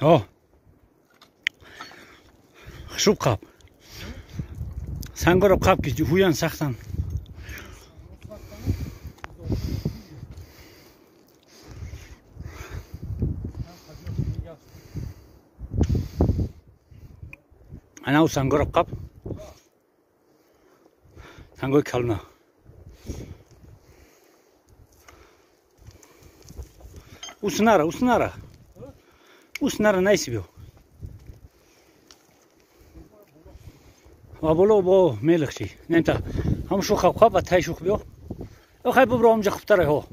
ها خوب قاب سنگار قاب که هویان سختن انا سنگار قاب سنگار کلمه Usnara neyse bir. Abolo bu melekçi. Neyse. Ham şu kapkap atay şu bir. O kay bu bramca kaptara ho.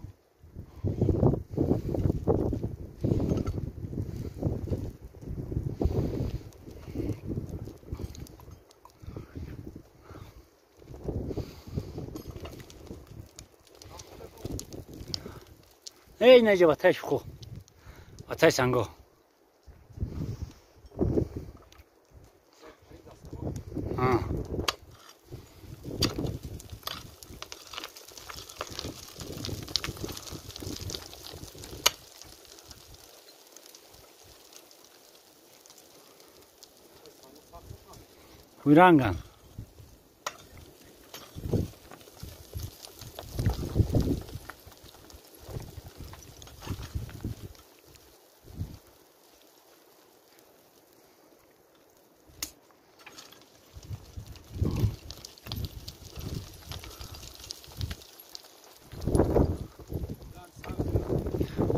Ey Necip atay şu. Atay sango. Ha. Hurangan.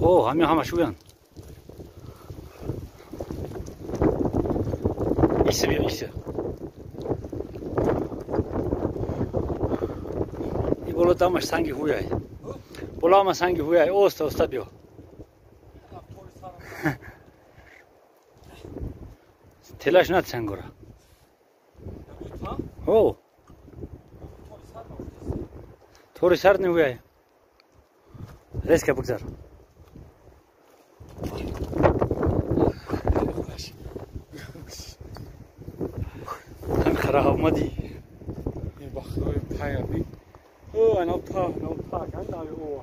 오, 한 명 하면 쉬우연. 있어. 이걸로 따면 상기 후야. 볼라면 상기 후야. 오스타비오. Telaş nat sen gora. 오. Tori sarni huya. Reske bukzar. خراب مدی این بخشای پیامی او انا تا کن داری او